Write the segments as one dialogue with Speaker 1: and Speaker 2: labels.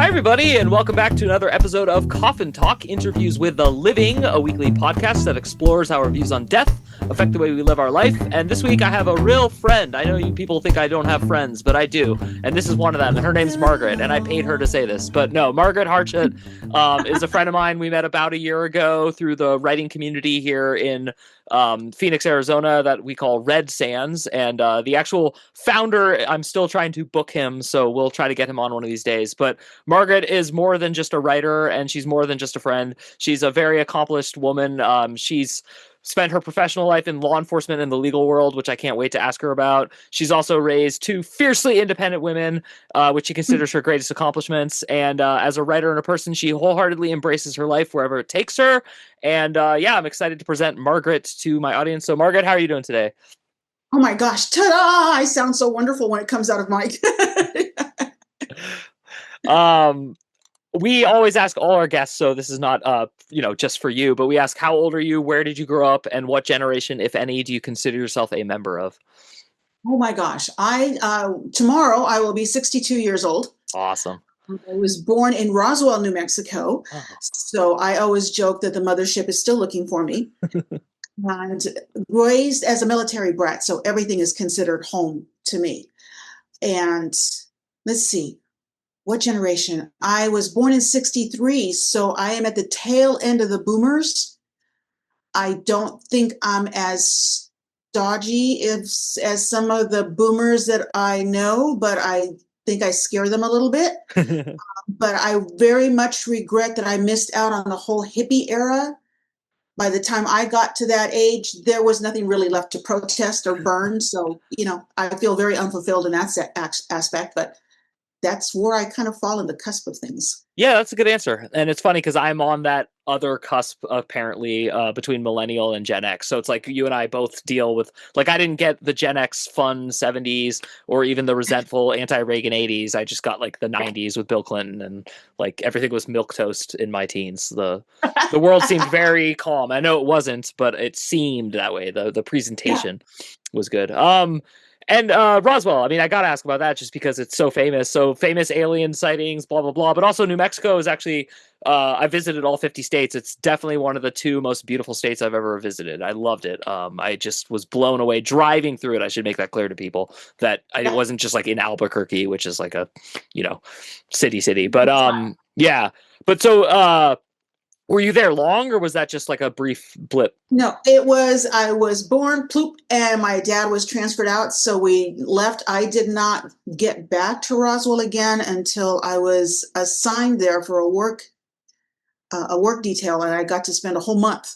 Speaker 1: everybody, and welcome back to another episode of Coffin Talk, Interviews with the Living, a weekly podcast that explores how our views on death affect the way we live our life. And this week I have a real friend. I know you people think I don't have friends, but I do. And this is one of them. And her name's Margaret, and I paid her to say this. But no, Margaret Harchut is a friend of mine. We met about a year ago through the writing community here in Phoenix, Arizona, that we call Red Sands. And the actual founder, I'm still trying to book him, so we'll try to get him on one of these days. But Margaret is more than just a writer, and she's more than just a friend. She's a very accomplished woman. She's spent her professional life in law enforcement and the legal world, which I can't wait to ask her about. She's also raised two fiercely independent women, which she considers her greatest accomplishments. And as a writer and a person, she wholeheartedly embraces her life wherever it takes her. And I'm excited to present Margaret to my audience. So Margaret, how are you doing today?
Speaker 2: Oh my gosh, ta-da! I sound so wonderful when it comes out of Mike.
Speaker 1: We always ask all our guests, so this is not just for you, but we ask, how old are you, where did you grow up, and what generation, if any, do you consider yourself a member of?
Speaker 2: Oh my gosh, tomorrow I will be 62 years old.
Speaker 1: Awesome.
Speaker 2: I was born in Roswell, New Mexico, so I always joke that the mothership is still looking for me. And raised as a military brat, so everything is considered home to me. And let's see. What generation? I was born in 63, so I am at the tail end of the boomers. I don't think I'm as dodgy as some of the boomers that I know, but I think I scare them a little bit. But I very much regret that I missed out on the whole hippie era. By the time I got to that age, there was nothing really left to protest or burn. So, I feel very unfulfilled in that aspect, but that's where I kind of fall in the cusp of things.
Speaker 1: Yeah, that's a good answer. And it's funny because I'm on that other cusp, apparently, between millennial and Gen X. So it's like you and I both deal with, like, I didn't get the Gen X fun 70s or even the resentful anti-Reagan 80s. I just got like the 90s with Bill Clinton, and like everything was milquetoast in my teens. The world seemed very calm. I know it wasn't, but it seemed that way. The presentation was good. And Roswell, I mean, I got to ask about that just because it's so famous. So famous alien sightings, blah, blah, blah. But also New Mexico is actually, I visited all 50 states. It's definitely one of the two most beautiful states I've ever visited. I loved it. I just was blown away driving through it. I should make that clear to people that it wasn't just like in Albuquerque, which is like a, city. But yeah. But so were you there long, or was that just like a brief blip?
Speaker 2: No, I was born, ploop, and my dad was transferred out. So we left. I did not get back to Roswell again until I was assigned there for a work detail. And I got to spend a whole month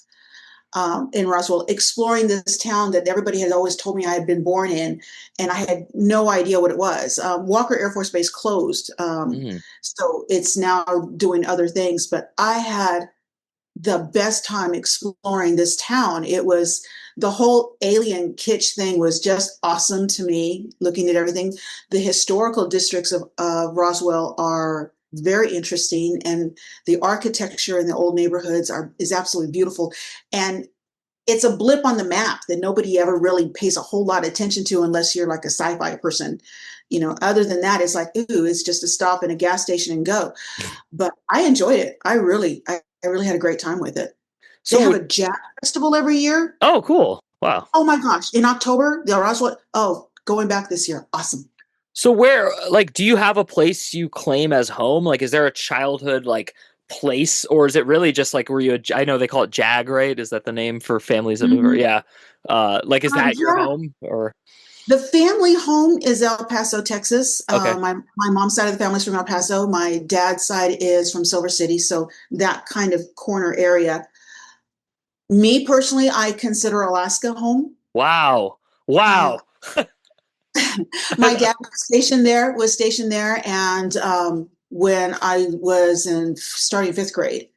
Speaker 2: in Roswell exploring this town that everybody had always told me I had been born in. And I had no idea what it was. Walker Air Force Base closed. So it's now doing other things. But I had the best time exploring this town. It was the whole alien kitsch thing was just awesome to me, looking at everything. The historical districts of Roswell are very interesting, and the architecture in the old neighborhoods is absolutely beautiful. And it's a blip on the map that nobody ever really pays a whole lot of attention to unless you're like a sci-fi person. Other than that, it's like, ooh, it's just a stop in a gas station and go. But I enjoyed it. I really had a great time with it. So they have a jazz festival every year.
Speaker 1: Oh, cool. Wow.
Speaker 2: Oh my gosh. In October, the Roswell. Oh, going back this year. Awesome.
Speaker 1: So where, like, do you have a place you claim as home? Like, is there a childhood, like, place, or is it really just like, I know they call it JAG, right? Is that the name for families that move? Yeah. Like, is that your home, or?
Speaker 2: The family home is El Paso, Texas.
Speaker 1: Okay.
Speaker 2: My mom's side of the family is from El Paso. My dad's side is from Silver City. So that kind of corner area. Me personally, I consider Alaska home.
Speaker 1: Wow.
Speaker 2: My dad was stationed there. And when I was starting fifth grade,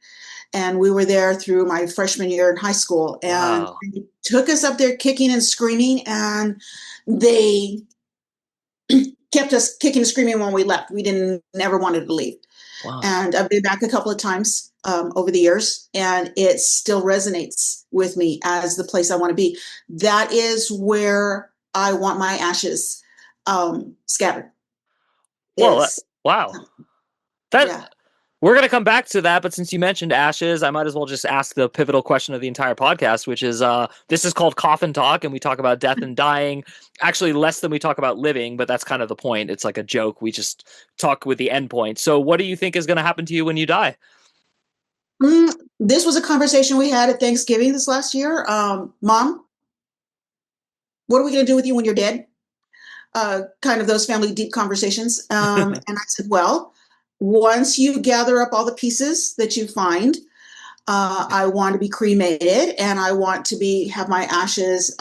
Speaker 2: and we were there through my freshman year in high school, and they took us up there kicking and screaming, and they kept us kicking and screaming when we left. We never wanted to leave. Wow. And I've been back a couple of times over the years, and it still resonates with me as the place I want to be. That is where I want my ashes scattered.
Speaker 1: Well, wow.
Speaker 2: Yeah.
Speaker 1: We're going to come back to that, but since you mentioned ashes, I might as well just ask the pivotal question of the entire podcast, which is this is called Coffin Talk, and we talk about death and dying. Actually, less than we talk about living, but that's kind of the point. It's like a joke. We just talk with the end point. So, what do you think is going to happen to you when you die?
Speaker 2: This was a conversation we had at Thanksgiving this last year. Mom, what are we going to do with you when you're dead? Kind of those family deep conversations. And I said, well, once you gather up all the pieces that you find, I want to be cremated, and I want to have my ashes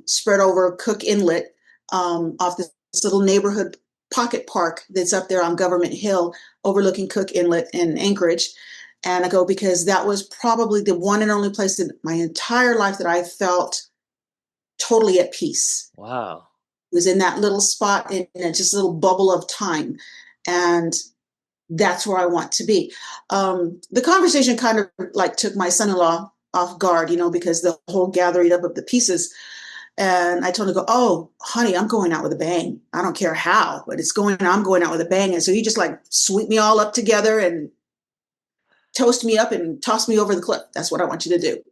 Speaker 2: spread over Cook Inlet off this little neighborhood pocket park that's up there on Government Hill overlooking Cook Inlet in Anchorage. And I go, because that was probably the one and only place in my entire life that I felt totally at peace.
Speaker 1: Wow.
Speaker 2: It was in that little spot in just a little bubble of time. And that's where I want to be. The conversation kind of like took my son-in-law off guard, because the whole gathering up of the pieces. And I told him, oh, honey, I'm going out with a bang. I don't care how, but I'm going out with a bang. And so he just like sweep me all up together and toast me up and toss me over the cliff. That's what I want you to do.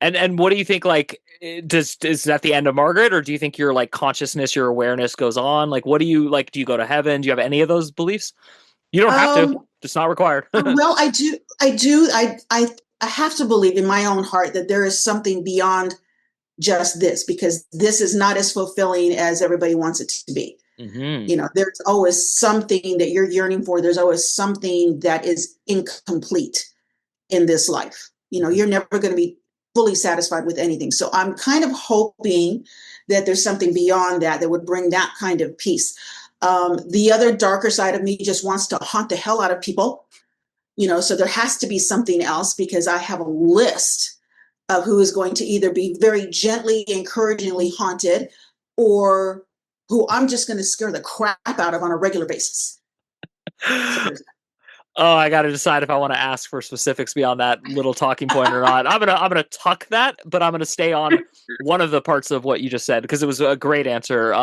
Speaker 1: And what do you think, like, is that the end of Margaret, or do you think your like consciousness, your awareness goes on? Like, what do you like? Do you go to heaven? Do you have any of those beliefs? You don't have to. It's not required.
Speaker 2: Well, I do. I have to believe in my own heart that there is something beyond just this, because this is not as fulfilling as everybody wants it to be.
Speaker 1: Mm-hmm.
Speaker 2: There's always something that you're yearning for. There's always something that is incomplete in this life. You're never going to be fully satisfied with anything. So I'm kind of hoping that there's something beyond that would bring that kind of peace. The other darker side of me just wants to haunt the hell out of people, so there has to be something else, because I have a list of who is going to either be very gently, encouragingly haunted, or who I'm just going to scare the crap out of on a regular basis. So
Speaker 1: Oh, I got to decide if I want to ask for specifics beyond that little talking point or not. I'm gonna tuck that, but I'm gonna stay on one of the parts of what you just said, because it was a great answer.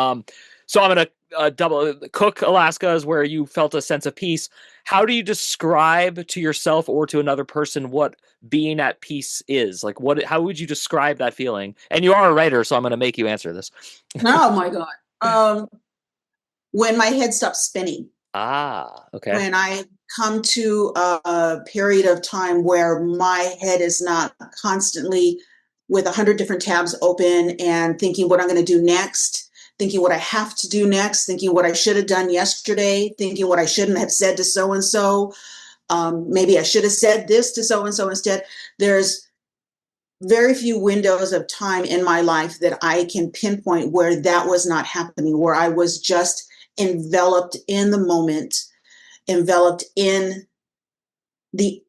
Speaker 1: So I'm gonna double Cook, Alaska is where you felt a sense of peace. How do you describe to yourself or to another person what being at peace is? Like, how would you describe that feeling? And you are a writer, so I'm gonna make you answer this.
Speaker 2: Oh my God. When my head stops spinning.
Speaker 1: Okay.
Speaker 2: When I come to a period of time where my head is not constantly with 100 different tabs open and thinking what I'm going to do next, thinking what I have to do next, thinking what I should have done yesterday, thinking what I shouldn't have said to so-and-so. Maybe I should have said this to so-and-so instead. There's very few windows of time in my life that I can pinpoint where that was not happening, where I was just enveloped in the moment, enveloped in the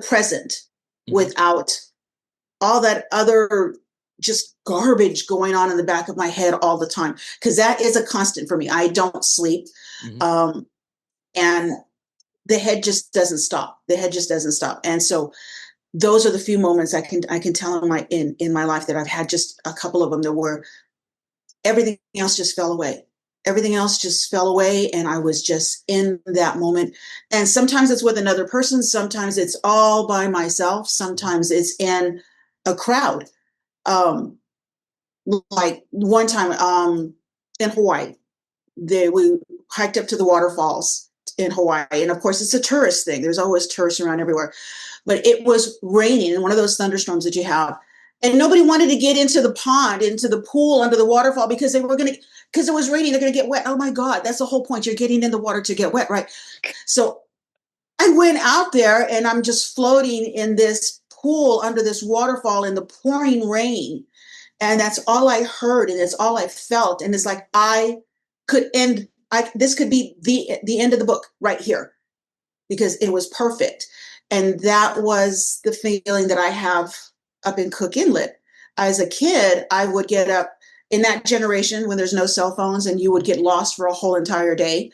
Speaker 2: present, without all that other just garbage going on in the back of my head all the time, because that is a constant for me. I don't sleep. And the head just doesn't stop. And so those are the few moments I can tell in my life that I've had, just a couple of them that were everything else just fell away. Everything else just fell away, and I was just in that moment. And sometimes it's with another person. Sometimes it's all by myself. Sometimes it's in a crowd. Like one time in Hawaii, we hiked up to the waterfalls in Hawaii. And of course, it's a tourist thing. There's always tourists around everywhere. But it was raining in one of those thunderstorms that you have. And nobody wanted to get into the pond, into the pool, under the waterfall, because because it was raining, they're going to get wet. Oh my God, that's the whole point. You're getting in the water to get wet, right? So I went out there and I'm just floating in this pool under this waterfall in the pouring rain. And that's all I heard, and it's all I felt. And it's like this could be the end of the book right here, because it was perfect. And that was the feeling that I have up in Cook Inlet. As a kid, I would get up in that generation when there's no cell phones and you would get lost for a whole entire day.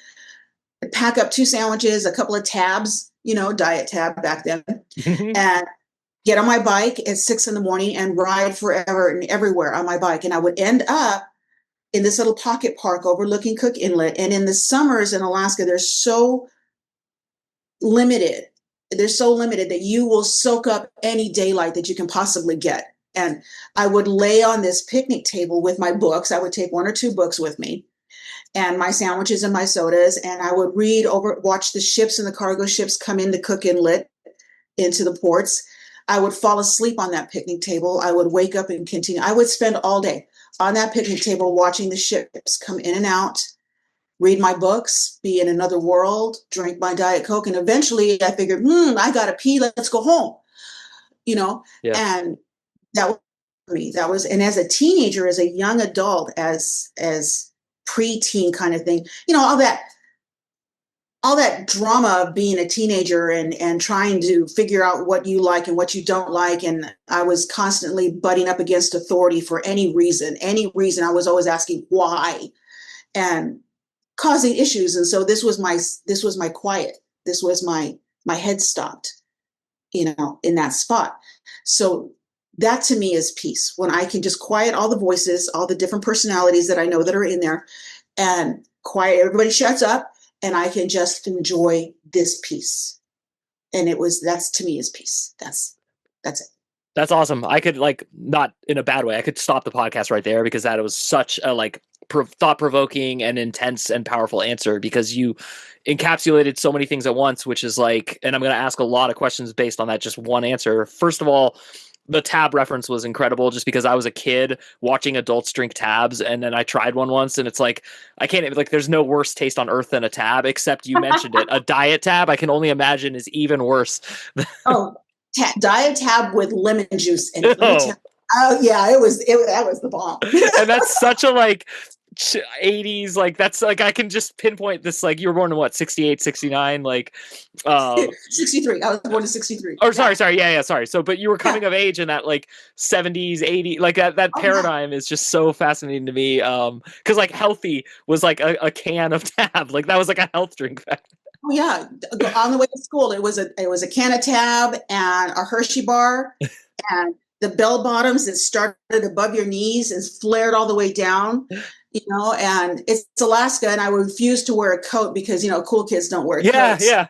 Speaker 2: I'd pack up 2 sandwiches, a couple of tabs, diet tab back then, and get on my bike at 6 a.m. and ride forever and everywhere on my bike. And I would end up in this little pocket park overlooking Cook Inlet. And in the summers in Alaska, limited. They're so limited that you will soak up any daylight that you can possibly get. And I would lay on this picnic table with my books. I would take 1 or 2 books with me and my sandwiches and my sodas. And I would watch the ships and the cargo ships come into Cook Inlet into the ports. I would fall asleep on that picnic table. I would wake up and continue. I would spend all day on that picnic table watching the ships come in and out, read my books, be in another world, drink my Diet Coke. And eventually I figured, I got to pee. Let's go home,
Speaker 1: Yeah.
Speaker 2: and that was me. And as a teenager, as a young adult, as preteen kind of thing, all that drama of being a teenager and trying to figure out what you like and what you don't like. And I was constantly butting up against authority for any reason. I was always asking why and causing issues. And so this was my quiet. This was my head stopped, in that spot. So that to me is peace, when I can just quiet all the voices, all the different personalities that I know that are in there, and quiet, everybody shuts up, and I can just enjoy this peace. And that's to me is peace. That's it.
Speaker 1: That's awesome. I could not in a bad way. I could stop the podcast right there because that was such a thought-provoking and intense and powerful answer, because you encapsulated so many things at once, which is and I'm going to ask a lot of questions based on that just one answer. First of all, the tab reference was incredible, just because I was a kid watching adults drink tabs, and then I tried one once, and it's I can't there's no worse taste on earth than a tab, except you mentioned it. A diet tab, I can only imagine, is even worse.
Speaker 2: Oh, diet tab with lemon juice in it.
Speaker 1: Oh.
Speaker 2: Oh yeah, that was the bomb.
Speaker 1: And that's such a 80s, that's I can just pinpoint this. You were born in what, 68, 69,
Speaker 2: 63. I was born in 63.
Speaker 1: Or sorry, yeah, sorry. So but you were coming of age in that 70s, 80s, that paradigm is just so fascinating to me, because healthy was a can of tab, that was a health drink back then.
Speaker 2: Oh yeah, on the way to school, it was a can of tab and a Hershey bar, and the bell bottoms that started above your knees and flared all the way down, and it's Alaska, and I refuse to wear a coat because cool kids don't wear coats.
Speaker 1: Yeah.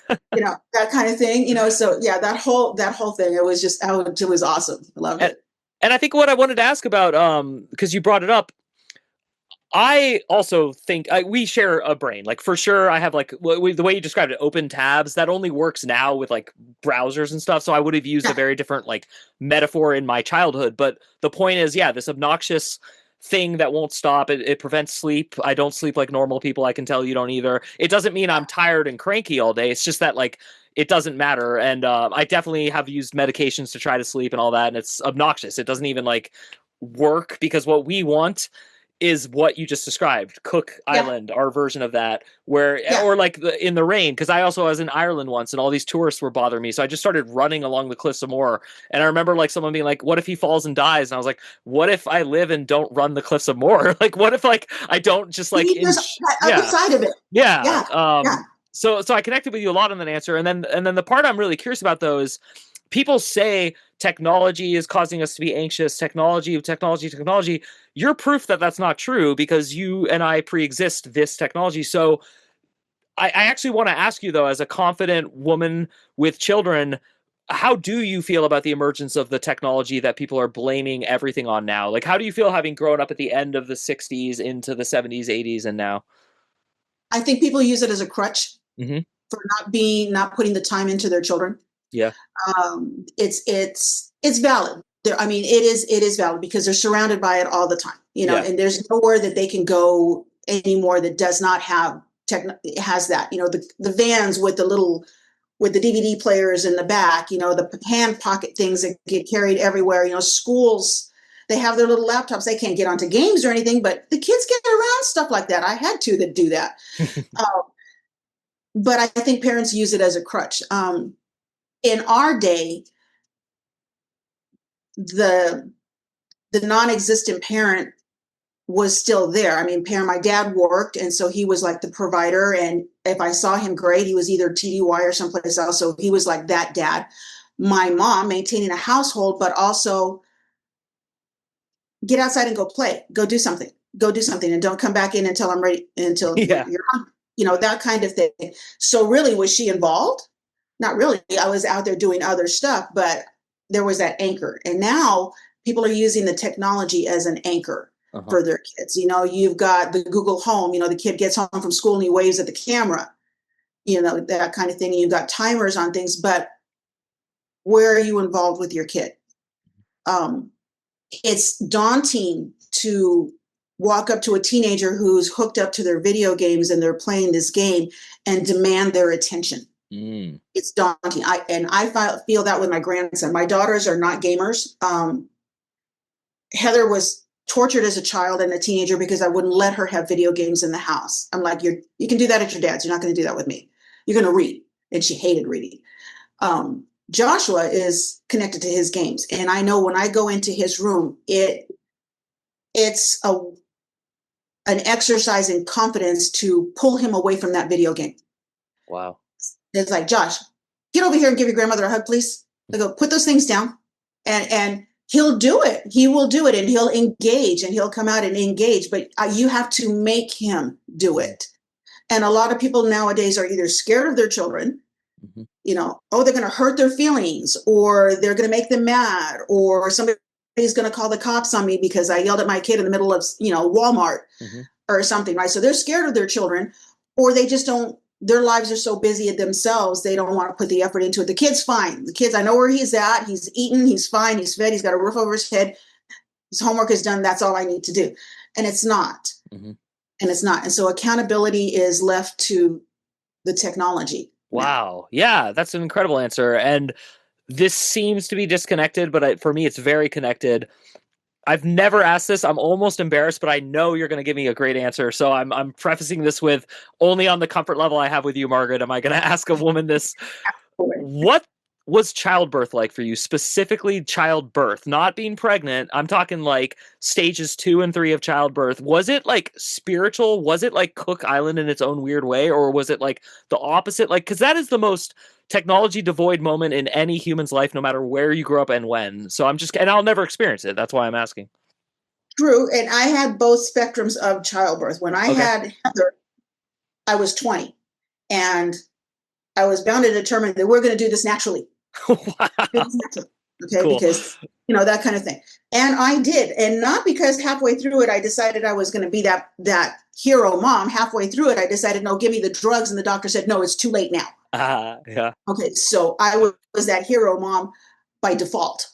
Speaker 2: That kind of thing. So yeah, that whole thing, it was awesome. I loved it.
Speaker 1: And I think what I wanted to ask about, because you brought it up, I also think we share a brain. For sure, I have the way you described it, open tabs. That only works now with browsers and stuff. So I would have used a very different metaphor in my childhood. But the point is, yeah, this obnoxious thing that won't stop. It prevents sleep. I don't sleep like normal people. I can tell you don't either. It doesn't mean I'm tired and cranky all day. It's just that it doesn't matter. And I definitely have used medications to try to sleep and all that. And it's obnoxious. It doesn't even work, because what we want is what you just described, Cook Island, our version of that, where or in the rain, because I also was in Ireland once, and all these tourists were bothering me, so I just started running along the cliffs of Moher. And I remember someone being what if he falls and dies? And I was what if I live and don't run the cliffs of Moher? What if I don't just
Speaker 2: other side of it?
Speaker 1: So I connected with you a lot on that answer, and then the part I'm really curious about though is, people say technology is causing us to be anxious. Technology. You're proof that that's not true, because you and I pre-exist this technology. So I actually want to ask you, though, as a confident woman with children, how do you feel about the emergence of the technology that people are blaming everything on now? How do you feel having grown up at the end of the 60s into the 70s, 80s, and now?
Speaker 2: I think people use it as a crutch
Speaker 1: Mm-hmm.
Speaker 2: for not putting the time into their children.
Speaker 1: Yeah.
Speaker 2: It's valid. It is valid, because they're surrounded by it all the time, and there's nowhere that they can go anymore that does not have has that, the vans with the DVD players in the back, the hand pocket things that get carried everywhere, schools, they have their little laptops. They can't get onto games or anything, but the kids get around stuff like that. I had to that do that. But I think parents use it as a crutch. In our day, the non-existent parent was still there. My dad worked, and so he was the provider. And if I saw him, great. He was either TDY or someplace else. So he was that dad. My mom maintaining a household, but also get outside and go play, go do something. go do something and don't come back in until I'm ready, until
Speaker 1: Yeah.
Speaker 2: you're that kind of thing. So really, was she involved? Not really. I was out there doing other stuff, but there was that anchor. And now people are using the technology as an anchor
Speaker 1: Uh-huh.
Speaker 2: for their kids. You've got the Google Home, the kid gets home from school and he waves at the camera, that kind of thing. And you've got timers on things, but where are you involved with your kid? It's daunting to walk up to a teenager who's hooked up to their video games and they're playing this game and demand their attention.
Speaker 1: Mm.
Speaker 2: It's daunting. I feel that with my grandson. My daughters are not gamers. Heather was tortured as a child and a teenager because I wouldn't let her have video games in the house. I'm like, you can do that at your dad's. You're not going to do that with me. You're going to read. And she hated reading. Joshua is connected to his games. And I know when I go into his room, it's an exercise in confidence to pull him away from that video game.
Speaker 1: Wow.
Speaker 2: It's like, Josh, get over here and give your grandmother a hug, please. I go, put those things down. And he'll do it. He will do it and he'll engage and he'll come out and engage. But you have to make him do it. And a lot of people nowadays are either scared of their children,
Speaker 1: Mm-hmm.
Speaker 2: They're going to hurt their feelings or they're going to make them mad or somebody's going to call the cops on me because I yelled at my kid in the middle of, Walmart
Speaker 1: Mm-hmm.
Speaker 2: or something, right? So they're scared of their children or they just don't, their lives are so busy at themselves, they don't want to put the effort into it. The kid's fine. The kid's, I know where he's at. He's eaten. He's fine. He's fed. He's got a roof over his head. His homework is done. That's all I need to do. And it's not.
Speaker 1: Mm-hmm.
Speaker 2: And it's not. And so accountability is left to the technology.
Speaker 1: Wow. Yeah, that's an incredible answer. And this seems to be disconnected, but for me, it's very connected. I've never asked this. I'm almost embarrassed, but I know you're going to give me a great answer. So I'm prefacing this with only on the comfort level I have with you, Margaret. Am I going to ask a woman this? What was childbirth like for you? Specifically childbirth, not being pregnant. I'm talking like stages 2 and 3 of childbirth. Was it like spiritual? Was it like Cook Island in its own weird way? Or was it like the opposite? Like, because that is the most technology devoid moment in any human's life, no matter where you grew up and when. So and I'll never experience it. That's why I'm asking.
Speaker 2: True. And I had both spectrums of childbirth. When I had Heather, I was 20 and I was bound and determined that we're going to do this naturally.
Speaker 1: Wow.
Speaker 2: Okay.
Speaker 1: Cool.
Speaker 2: Because, that kind of thing. And I did. And not because halfway through it, I decided I was going to be that hero mom. Halfway through it, I decided, no, give me the drugs. And the doctor said, no, it's too late now.
Speaker 1: Yeah.
Speaker 2: Okay. So I was that hero mom by default.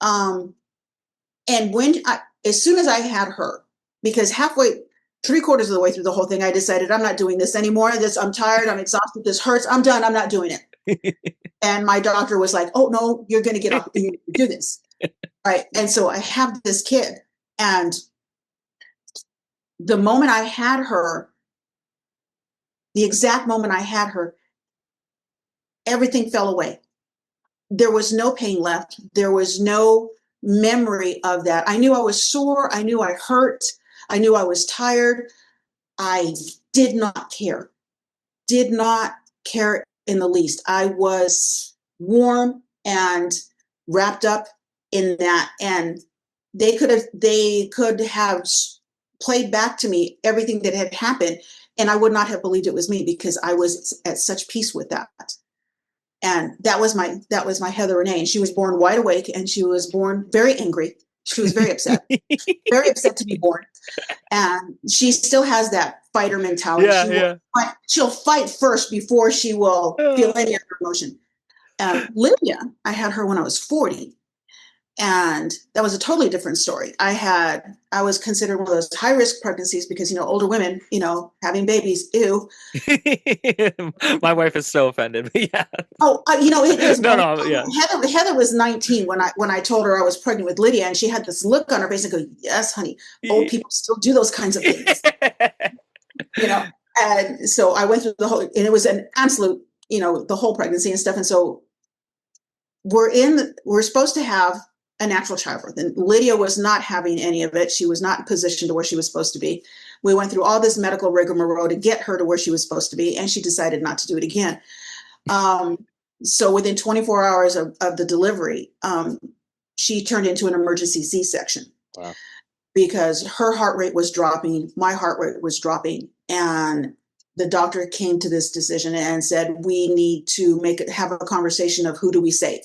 Speaker 2: And as soon as I had her, because halfway, 3/4 of the way through the whole thing, I decided I'm not doing this anymore. I'm tired. I'm exhausted. This hurts. I'm done. I'm not doing it. And my doctor was like, oh, no, you're going to get off. You do this. Right. And so I have this kid. And the moment I had her, the exact moment I had her, everything fell away. There was no pain left. There was no memory of that. I knew I was sore. I knew I hurt. I knew I was tired. I did not care in the least. I was warm and wrapped up in that. And they could have played back to me everything that had happened. And I would not have believed it was me because I was at such peace with that. And that was my Heather Renee. And she was born wide awake and she was born very angry. She was very upset, very upset to be born. And she still has that fighter mentality. She'll fight first before she will feel any other emotion. Lydia, I had her when I was 40. And that was a totally different story. I was considered one of those high risk pregnancies because, older women, having babies, ew.
Speaker 1: My wife is so offended. Yeah.
Speaker 2: Oh, it is.
Speaker 1: No, yeah.
Speaker 2: Heather was 19 when I told her I was pregnant with Lydia, and she had this look on her face and go, yes, honey, old people still do those kinds of things. And so I went through the whole, and it was an absolute, the whole pregnancy and stuff. And so we're supposed to have a natural childbirth, and Lydia was not having any of it. She was not positioned to where she was supposed to be. We went through all this medical rigmarole to get her to where she was supposed to be, and she decided not to do it again. So within 24 hours of the delivery, she turned into an emergency C-section.
Speaker 1: Wow.
Speaker 2: because her heart rate was dropping, my heart rate was dropping, and the doctor came to this decision and said, we need to have a conversation of who do we save.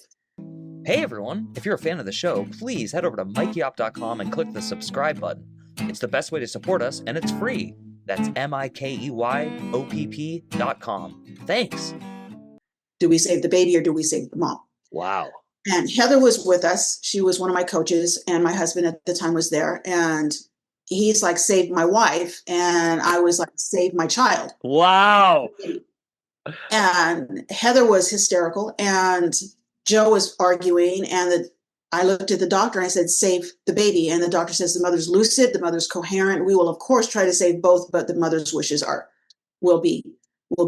Speaker 1: Hey everyone, if you're a fan of the show, please head over to mikeyop.com and click the subscribe button. It's the best way to support us, and it's free. That's MIKEYOPP.com. Thanks.
Speaker 2: Do we save the baby or do we save the mom?
Speaker 1: Wow.
Speaker 2: And Heather was with us. She was one of my coaches, and my husband at the time was there. And he's like, save my wife. And I was like, save my child.
Speaker 1: Wow.
Speaker 2: And Heather was hysterical, and Joe was arguing. And I looked at the doctor and I said, save the baby. And the doctor says, the mother's lucid, the mother's coherent. We will, of course, try to save both, but the mother's wishes will be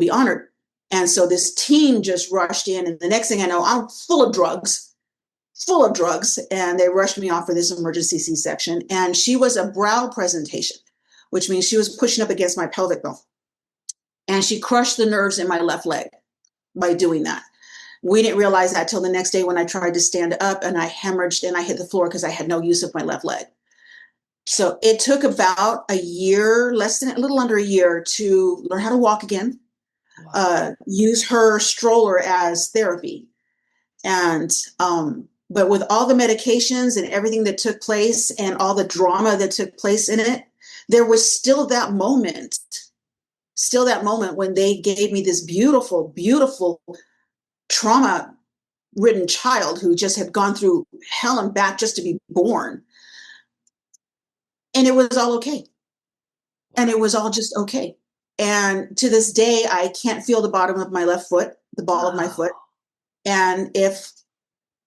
Speaker 2: honored. And so this team just rushed in. And the next thing I know, I'm full of drugs. And they rushed me off for this emergency C-section. And she was a brow presentation, which means she was pushing up against my pelvic bone. And she crushed the nerves in my left leg by doing that. We didn't realize that till the next day when I tried to stand up and I hemorrhaged and I hit the floor because I had no use of my left leg. So it took about a year, a little under a year, to learn how to walk again. Wow. Use her stroller as therapy. And but with all the medications and everything that took place and all the drama that took place in it, there was still that moment when they gave me this beautiful, beautiful trauma-ridden child who just had gone through hell and back just to be born. And it was all okay. And it was all just okay. And to this day, I can't feel the bottom of my left foot, the ball of my foot. And if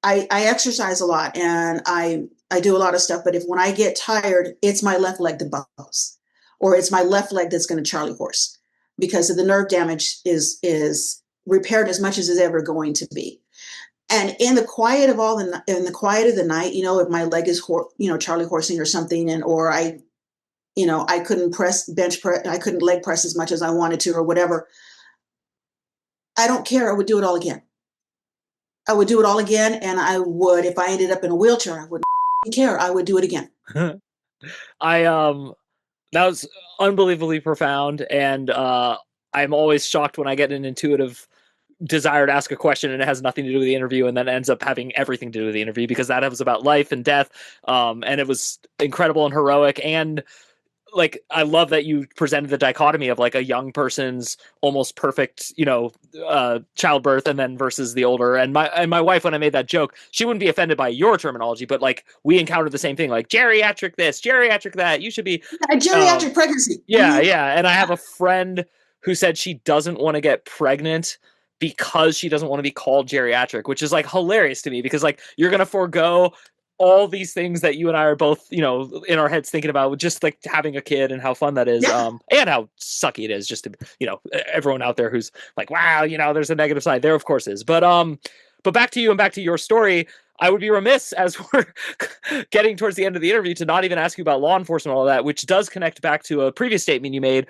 Speaker 2: I exercise a lot and I do a lot of stuff, but when I get tired, it's my left leg that bumps, or it's my left leg that's going to Charlie horse, because of the nerve damage is repaired as much as it's ever going to be. And in the quiet of the night, if my leg is Charlie horsing or something, or I couldn't bench press, I couldn't leg press as much as I wanted to or whatever, I don't care. I would do it all again. And I would, if I ended up in a wheelchair, I wouldn't care. I would do it again.
Speaker 1: That was unbelievably profound, and I'm always shocked when I get an intuitive desire to ask a question and it has nothing to do with the interview, and then ends up having everything to do with the interview, because that was about life and death, and it was incredible and heroic. And like, I love that you presented the dichotomy of like a young person's almost perfect, childbirth, and then versus the older. And my wife, when I made that joke, she wouldn't be offended by your terminology, but like we encountered the same thing, like geriatric this, geriatric that. You should be
Speaker 2: a geriatric pregnancy.
Speaker 1: Yeah, yeah. And I have a friend who said she doesn't want to get pregnant because she doesn't want to be called geriatric, which is like hilarious to me, because like you're gonna forego all these things that you and I are both, in our heads thinking about, with just like having a kid and how fun that is.
Speaker 2: Yeah.
Speaker 1: And how sucky it is just to, everyone out there who's like, wow, there's a negative side. There of course is. But back to you and back to your story. I would be remiss, as we're getting towards the end of the interview, to not even ask you about law enforcement and all that, which does connect back to a previous statement you made.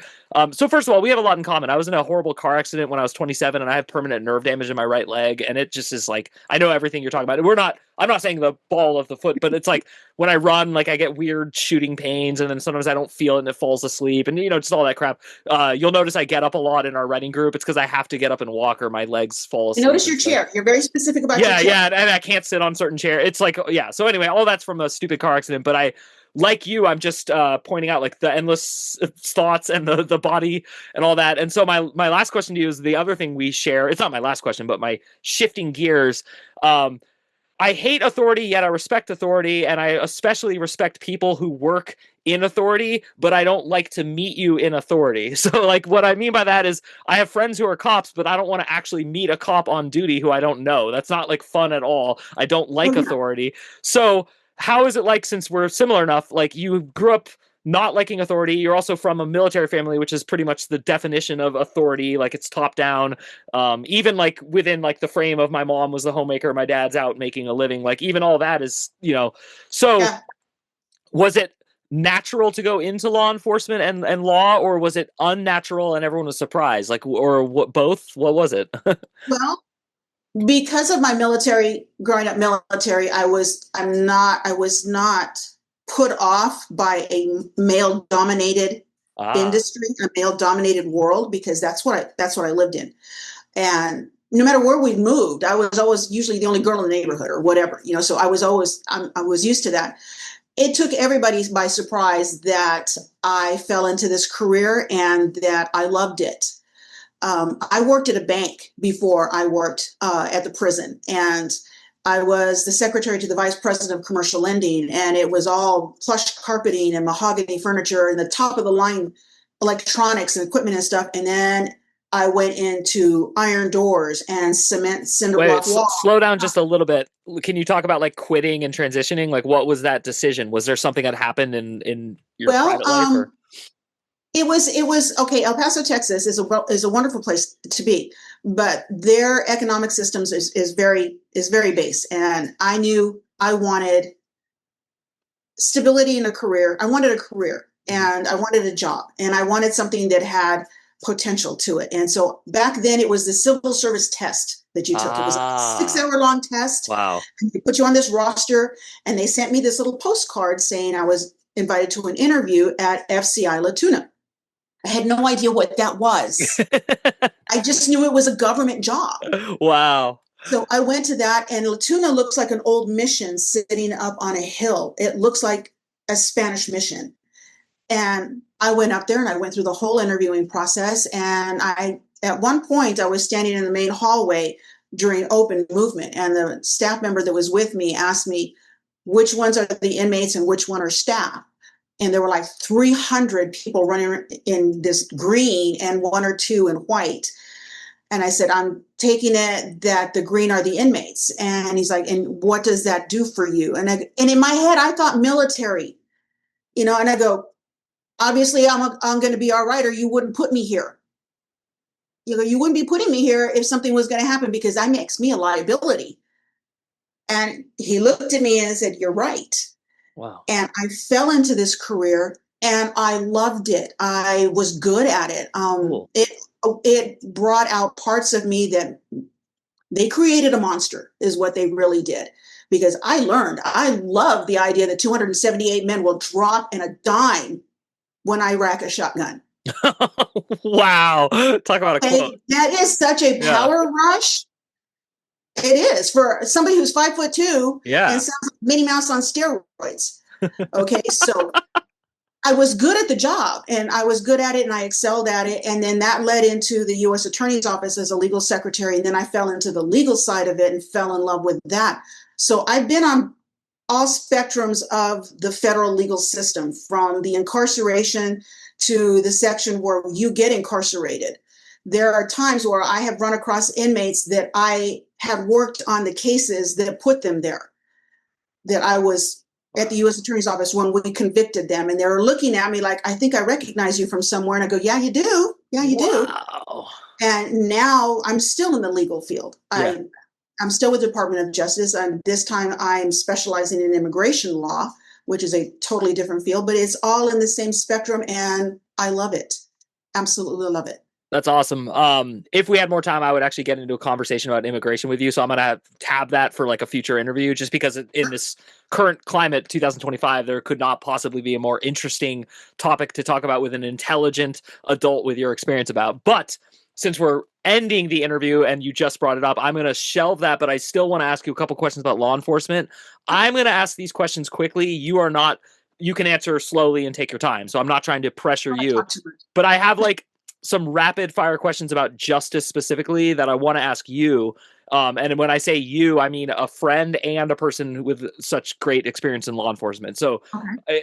Speaker 1: So first of all, we have a lot in common. I was in a horrible car accident when I was 27, and I have permanent nerve damage in my right leg. And it just is like, I know everything you're talking about. I'm not saying the ball of the foot, but it's like when I run, like I get weird shooting pains, and then sometimes I don't feel it and it falls asleep, and just all that crap. You'll notice I get up a lot in our running group. It's because I have to get up and walk or my legs fall asleep.
Speaker 2: Notice your chair. You're very specific about your chair.
Speaker 1: Yeah, and I can't sit on certain chair. It's like, yeah. So anyway, all that's from a stupid car accident. But like you, I'm just pointing out like the endless thoughts and the body and all that. And so my last question to you is the other thing we share. It's not my last question, but my shifting gears. I hate authority, yet I respect authority, and I especially respect people who work in authority, but I don't like to meet you in authority. So like what I mean by that is I have friends who are cops, but I don't want to actually meet a cop on duty who I don't know. That's not like fun at all. I don't like authority. So how is it like, since we're similar enough, like you grew up not liking authority, you're also from a military family, which is pretty much the definition of authority, like it's top down, even like within like the frame of my mom was the homemaker, my dad's out making a living, like even all that is, so yeah. Was it natural to go into law enforcement and law, or was it unnatural and everyone was surprised, like, or what, both? What was it?
Speaker 2: Well, because of my growing up military, I was not put off by a male dominated industry, a male dominated world, because that's what I lived in. And no matter where we moved, I was always usually the only girl in the neighborhood or whatever, so I was used to that. It took everybody by surprise that I fell into this career and that I loved it. I worked at a bank before I worked at the prison, and I was the secretary to the vice president of commercial lending, and it was all plush carpeting and mahogany furniture and the top of the line electronics and equipment and stuff. And then I went into iron doors and cement cinder block walls.
Speaker 1: Slow down just a little bit. Can you talk about like quitting and transitioning? Like, what was that decision? Was there something that happened in your private life? Or?
Speaker 2: It was okay. El Paso, Texas is a wonderful place to be, but their economic systems is very base. And I knew I wanted stability in a career. I wanted a career, and I wanted a job, and I wanted something that had potential to it. And so back then it was the civil service test that you took. It was a 6-hour long test.
Speaker 1: Wow.
Speaker 2: And they put you on this roster, and they sent me this little postcard saying I was invited to an interview at FCI La Tuna. I had no idea what that was. I just knew it was a government job.
Speaker 1: Wow.
Speaker 2: So I went to that, and La Tuna looks like an old mission sitting up on a hill. It looks like a Spanish mission. And I went up there and I went through the whole interviewing process. And at one point I was standing in the main hallway during open movement, and the staff member that was with me asked me, which ones are the inmates and which one are staff? And there were like 300 people running in this green and 1 or 2 in white. And I said, I'm taking it that the green are the inmates. And he's like, and what does that do for you? And in my head, I thought military, and I go, obviously I'm going to be all right, or you wouldn't put me here. You wouldn't be putting me here if something was going to happen, because that makes me a liability. And he looked at me and said, you're right.
Speaker 1: Wow.
Speaker 2: And I fell into this career and I loved it. I was good at it.
Speaker 1: Cool.
Speaker 2: It brought out parts of me that they created a monster, is what they really did. Because I love the idea that 278 men will drop in a dime when I rack a shotgun.
Speaker 1: Wow. Talk about a quote.
Speaker 2: That is such a power rush. It is for somebody who's 5'2" and sounds like Minnie Mouse on steroids. Okay, so I was good at the job, and I was good at it, and I excelled at it. And then that led into the U.S. Attorney's Office as a legal secretary. And then I fell into the legal side of it and fell in love with that. So I've been on all spectrums of the federal legal system, from the incarceration to the section where you get incarcerated. There are times where I have run across inmates that I have worked on the cases that put them there, that I was at the U.S. Attorney's Office when we convicted them. And they were looking at me like, I think I recognize you from somewhere. And I go, yeah, you do. Yeah, you do. And now I'm still in the legal field.
Speaker 1: Yeah.
Speaker 2: I'm still with the Department of Justice. And this time I'm specializing in immigration law, which is a totally different field, but it's all in the same spectrum. And I love it. Absolutely love it.
Speaker 1: That's awesome. If we had more time, I would actually get into a conversation about immigration with you. So I'm going to tab that for like a future interview, just because in this current climate, 2025, there could not possibly be a more interesting topic to talk about with an intelligent adult with your experience about. But since we're ending the interview and you just brought it up, I'm going to shelve that, but I still want to ask you a couple questions about law enforcement. I'm going to ask these questions quickly. You can answer slowly and take your time. So I'm not trying to pressure you, but I have like some rapid fire questions about justice specifically that I want to ask you. And when I say you, I mean a friend and a person with such great experience in law enforcement. So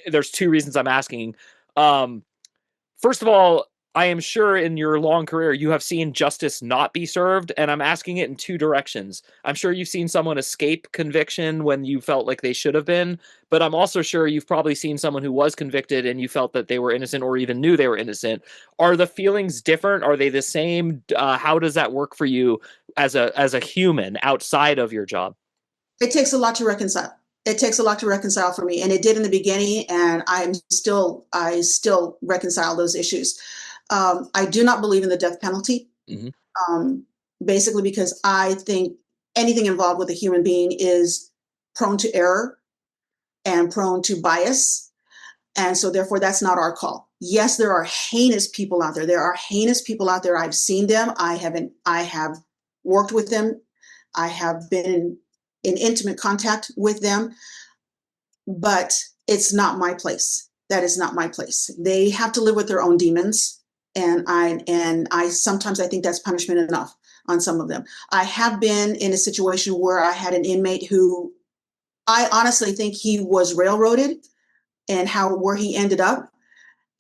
Speaker 1: there's 2 reasons I'm asking. First of all, I am sure in your long career, you have seen justice not be served, and I'm asking it in 2 directions. I'm sure you've seen someone escape conviction when you felt like they should have been, but I'm also sure you've probably seen someone who was convicted and you felt that they were innocent or even knew they were innocent. Are the feelings different? Are they the same? How does that work for you as a human outside of your job?
Speaker 2: It takes a lot to reconcile. It takes a lot to reconcile for me, and it did in the beginning, and I still reconcile those issues. I do not believe in the death penalty, basically because I think anything involved with a human being is prone to error. and prone to bias. And so therefore that's not our call. Yes, there are heinous people out there. There are heinous people out there. I've seen them. I have worked with them. I have been in intimate contact with them, but it's not my place. That is not my place. They have to live with their own demons. And I sometimes I think that's punishment enough on some of them. I have been in a situation where I had an inmate who I honestly think he was railroaded and where he ended up.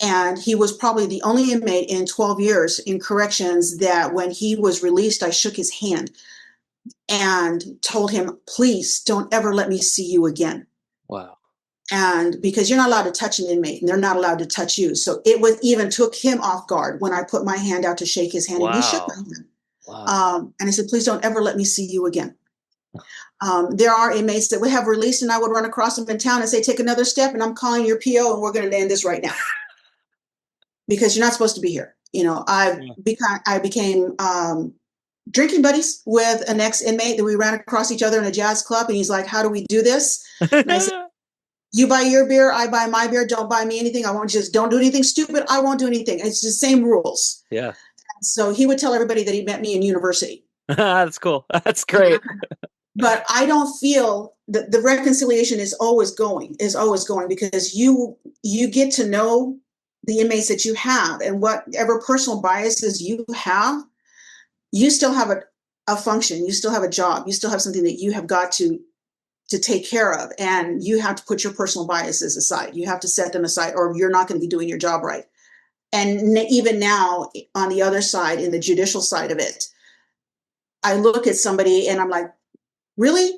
Speaker 2: And he was probably the only inmate in 12 years in corrections that when he was released, I shook his hand and told him, please don't ever let me see you again.
Speaker 1: Wow.
Speaker 2: And because you're not allowed to touch an inmate and they're not allowed to touch you. So it was even took him off guard when I put my hand out to shake his hand.
Speaker 1: Wow.
Speaker 2: And he shook my hand.
Speaker 1: Wow.
Speaker 2: And I said, please don't ever let me see you again. There are inmates that we have released and I would run across them in town and say, take another step and I'm calling your PO and we're going to end this right now. Because you're not supposed to be here. You know, I became drinking buddies with an ex-inmate that we ran across each other in a jazz club. And he's like, how do we do this? And I said, you buy your beer, I buy my beer. Don't buy me anything. Don't do anything stupid. I won't do anything. It's the same rules.
Speaker 1: Yeah.
Speaker 2: So he would tell everybody that he met me in university.
Speaker 1: That's cool. That's great.
Speaker 2: But I don't feel that the reconciliation is always going because you get to know the inmates that you have and whatever personal biases you have, you still have a function, you still have a job, you still have something that you have got to take care of. And you have to put your personal biases aside. You have to set them aside or you're not going to be doing your job right. And even now on the other side, in the judicial side of it, I look at somebody and I'm like, really?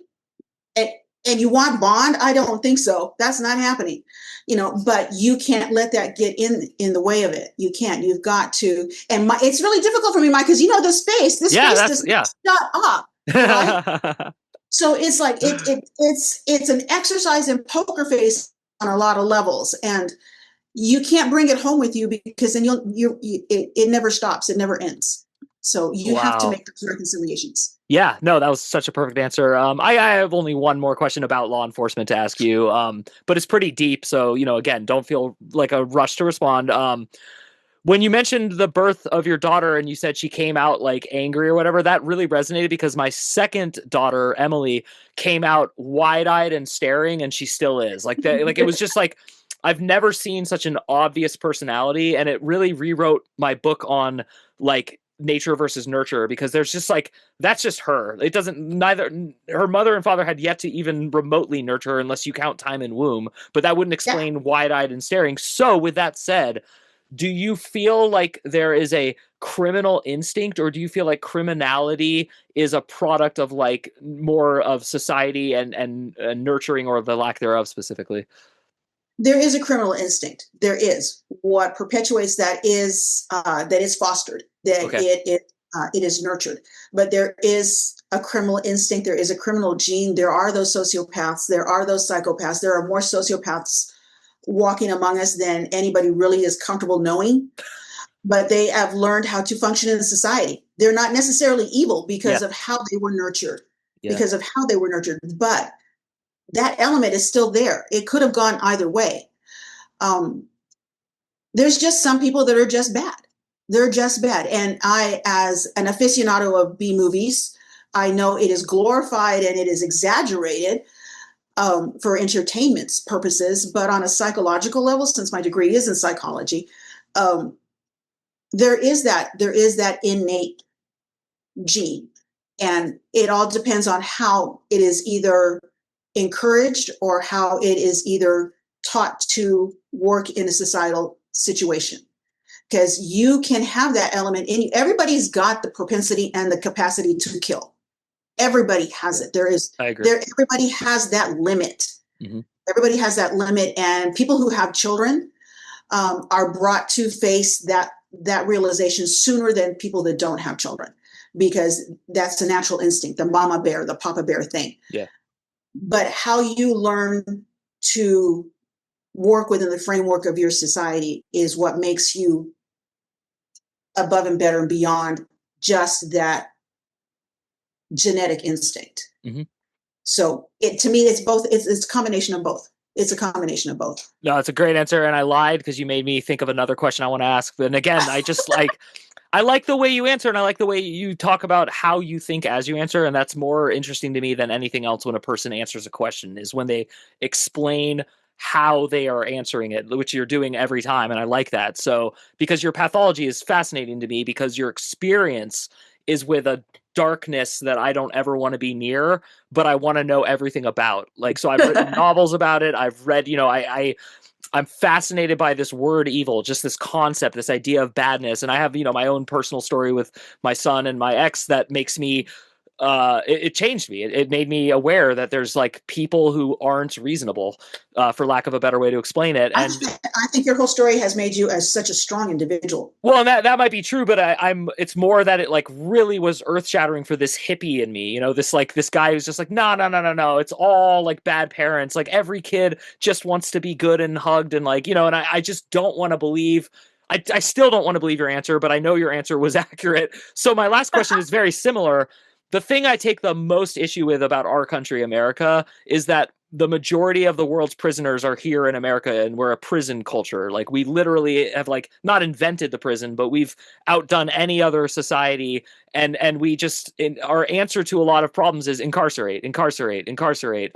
Speaker 2: And you want bond? I don't think so. That's not happening. You know, but you can't let that get in the way of it. You can't. You've got to. And it's really difficult for me, Mike, because you know this face does not shut up. Right? So it's like it's an exercise in poker face on a lot of levels, and you can't bring it home with you because then it never stops. It never ends. So you have to make those reconciliations.
Speaker 1: Yeah, no, that was such a perfect answer. I have only one more question about law enforcement to ask you, but it's pretty deep. So, you know, again, don't feel like a rush to respond. When you mentioned the birth of your daughter and you said she came out like angry or whatever, that really resonated because my second daughter, Emily, came out wide-eyed and staring, and she still is. Like that, like it was just like I've never seen such an obvious personality, and it really rewrote my book on like nature versus nurture, because there's just like that's just her. It doesn't, neither her mother and father had yet to even remotely nurture her unless you count time in womb, but that wouldn't explain wide-eyed and staring. So with that said, do you feel like there is a criminal instinct, or do you feel like criminality is a product of like more of society and nurturing, or the lack thereof specifically?
Speaker 2: There is a criminal instinct. There is. What perpetuates that is fostered, that it is nurtured. But there is a criminal instinct. There is a criminal gene. There are those sociopaths. There are those psychopaths. There are more sociopaths walking among us than anybody really is comfortable knowing. But they have learned how to function in society. They're not necessarily evil because of how they were nurtured. But that element is still there. It could have gone either way. There's just some people that are just bad. They're just bad. And I, as an aficionado of B movies, I know it is glorified and it is exaggerated for entertainment purposes. But on a psychological level, since my degree is in psychology, there is that innate gene. And it all depends on how it is either encouraged or how it is either taught to work in a societal situation. Because you can have that element in you. Everybody's got the propensity and the capacity to kill. Everybody has it. Everybody has that limit. Mm-hmm. Everybody has that limit. And people who have children are brought to face that realization sooner than people that don't have children, because that's a natural instinct, the mama bear, the papa bear thing.
Speaker 1: Yeah.
Speaker 2: But how you learn to work within the framework of your society is what makes you above and better and beyond just that genetic instinct. Mm-hmm. So to me, it's both. It's a combination of both. It's a combination of both.
Speaker 1: No, it's a great answer, and I lied because you made me think of another question I want to ask. And again, I just like I like the way you answer, and I like the way you talk about how you think as you answer, and that's more interesting to me than anything else when a person answers a question, is when they explain how they are answering it, which you're doing every time, and I like that. So, because your pathology is fascinating to me, because your experience is with a darkness that I don't ever want to be near, but I want to know everything about. Like, so I've written novels about it. I've read, I'm fascinated by this word evil, just this concept, this idea of badness. And I have, my own personal story with my son and my ex that makes me it changed me. It made me aware that there's like people who aren't reasonable, for lack of a better way to explain it. And
Speaker 2: I think your whole story has made you as such a strong individual.
Speaker 1: well, that might be true, but I'm it's more that it like really was earth shattering for this hippie in me. This guy who's just like, no, no, no, no, no. It's all like bad parents. Like every kid just wants to be good and hugged and like, and I just don't want to believe. I still don't want to believe your answer, but I know your answer was accurate. So my last question is very similar. The thing I take the most issue with about our country, America, is that the majority of the world's prisoners are here in America, and we're a prison culture. Like we literally have like not invented the prison, but we've outdone any other society. And we just, our answer to a lot of problems is incarcerate, incarcerate, incarcerate,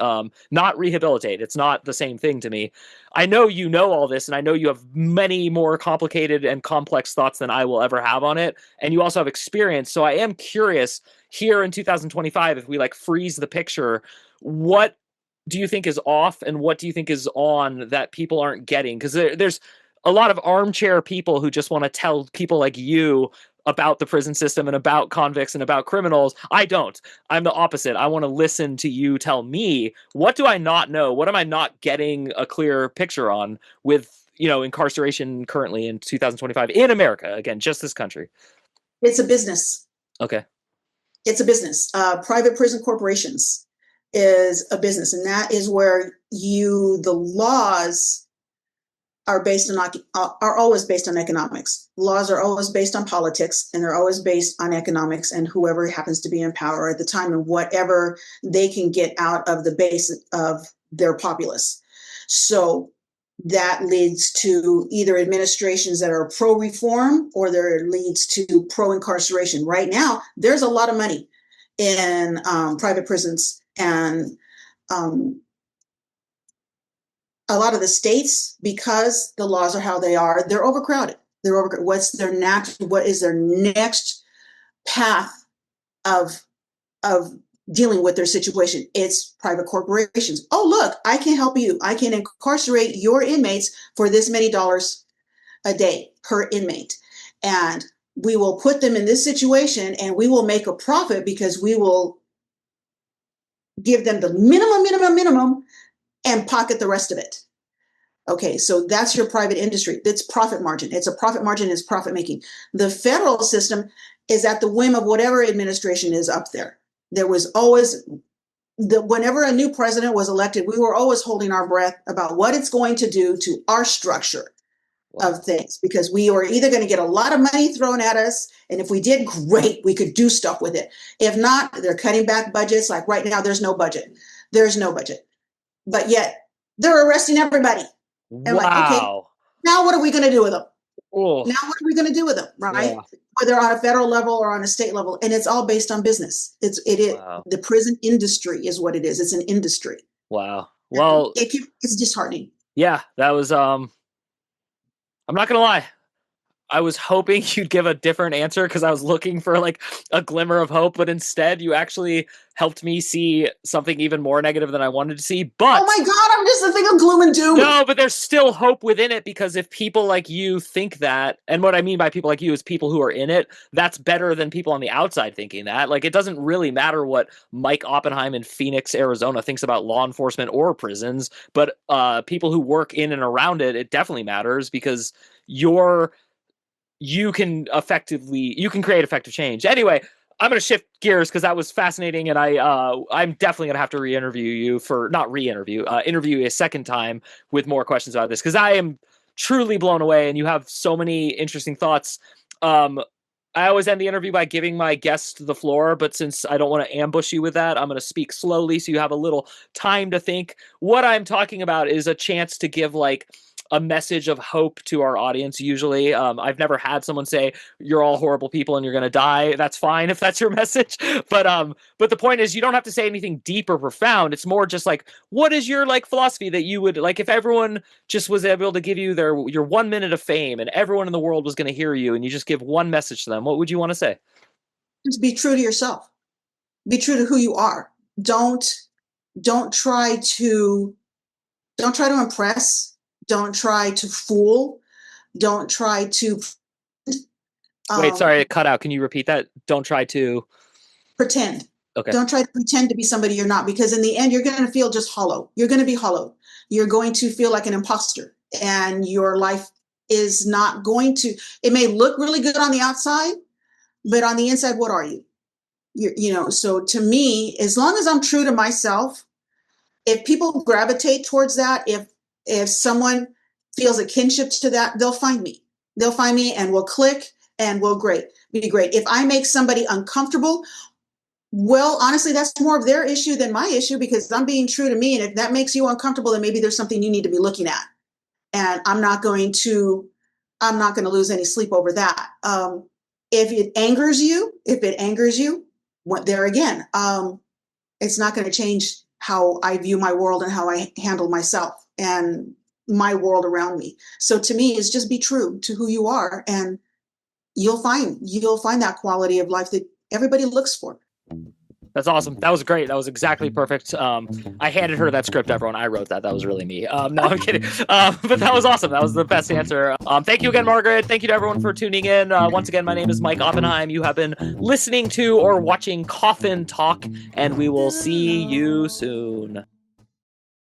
Speaker 1: not rehabilitate. It's not the same thing to me. I know you know all this, and I know you have many more complicated and complex thoughts than I will ever have on it. And you also have experience. So I am curious here in 2025, if we like freeze the picture, what do you think is off and what do you think is on that people aren't getting? Because there's a lot of armchair people who just want to tell people like you about the prison system and about convicts and about criminals. I don't. I'm the opposite. I want to listen to you tell me, what do I not know? What am I not getting a clear picture on with, incarceration currently in 2025 in America? Again, just this country.
Speaker 2: It's a business.
Speaker 1: Okay.
Speaker 2: It's a business. Private prison corporations is a business, and that is where the laws are always based on economics. Laws are always based on politics, and they're always based on economics and whoever happens to be in power at the time and whatever they can get out of the base of their populace. So that leads to either administrations that are pro-reform or there leads to pro-incarceration. Right now, there's a lot of money in private prisons, and a lot of the states, because the laws are how they are, they're overcrowded. What is their next path of dealing with their situation? It's private corporations. Oh, look, I can help you. I can incarcerate your inmates for this many dollars a day per inmate. And we will put them in this situation and we will make a profit because we will give them the minimum and pocket the rest of it. Okay, so that's your private industry. That's profit margin. It's a profit margin, it's profit making. The federal system is at the whim of whatever administration is up there. There was always, whenever a new president was elected, we were always holding our breath about what it's going to do to our structure of things, because we were either going to get a lot of money thrown at us, and if we did, great, we could do stuff with it. If not, they're cutting back budgets. Like right now, there's no budget. There's no budget. But yet, they're arresting everybody. And like, okay, now what are we going to do with them?
Speaker 1: Oh.
Speaker 2: Now what are we going to do with them, right? Yeah. Whether on a federal level or on a state level, and it's all based on business. The prison industry is what it is. It's an industry.
Speaker 1: Wow. Well,
Speaker 2: it's disheartening.
Speaker 1: Yeah, that was I'm not gonna lie. I was hoping you'd give a different answer because I was looking for like a glimmer of hope, but instead you actually helped me see something even more negative than I wanted to see. But
Speaker 2: oh my God, I'm just a thing of gloom and doom.
Speaker 1: No, but there's still hope within it, because if people like you think that, and what I mean by people like you is people who are in it, that's better than people on the outside thinking that. Like, it doesn't really matter what Mike Oppenheim in Phoenix, Arizona thinks about law enforcement or prisons, but people who work in and around it, it definitely matters, because you can create effective change. Anyway, I'm going to shift gears because that was fascinating, and I'm definitely going to have to interview you a second time with more questions about this, because I am truly blown away, and you have so many interesting thoughts. I always end the interview by giving my guest the floor, but since I don't want to ambush you with that, I'm going to speak slowly so you have a little time to think. What I'm talking about is a chance to give like a message of hope to our audience. Usually, I've never had someone say you're all horrible people and you're going to die. That's fine if that's your message, but the point is you don't have to say anything deep or profound. It's more just like, what is your like philosophy that you would like if everyone just was able to give you your 1 minute of fame and everyone in the world was going to hear you and you just give one message to them, what would you want to say?
Speaker 2: Just be true to yourself. Be true to who you are. Don't don't try to don't try to impress. Don't try to fool. Don't try to
Speaker 1: Wait,
Speaker 2: um,
Speaker 1: sorry, it cut out. Can you repeat that? Don't try to.
Speaker 2: pretend.
Speaker 1: Okay.
Speaker 2: Don't try to pretend to be somebody you're not, because in the end, you're going to feel just hollow. You're going to be hollow. You're going to feel like an imposter, and your life is not going to. It may look really good on the outside, but on the inside, what are you? So to me, as long as I'm true to myself, if people gravitate towards that, if someone feels a kinship to that, they'll find me. They'll find me and we'll click and we'll be great. If I make somebody uncomfortable, well, honestly, that's more of their issue than my issue, because I'm being true to me. And if that makes you uncomfortable, then maybe there's something you need to be looking at. And I'm not going to lose any sleep over that. If it angers you, what there again, it's not going to change how I view my world and how I handle myself and my world around me. So to me, it's just be true to who you are, and you'll find that quality of life that everybody looks for.
Speaker 1: That's awesome. That was great. That was exactly perfect. I handed her that script, everyone. I wrote that. That was really me. No, I'm kidding. But that was awesome. That was the best answer. Thank you again, Margaret. Thank you to everyone for tuning in. Once again, my name is Mike Oppenheim. You have been listening to or watching Coffin Talk, and we will see you soon.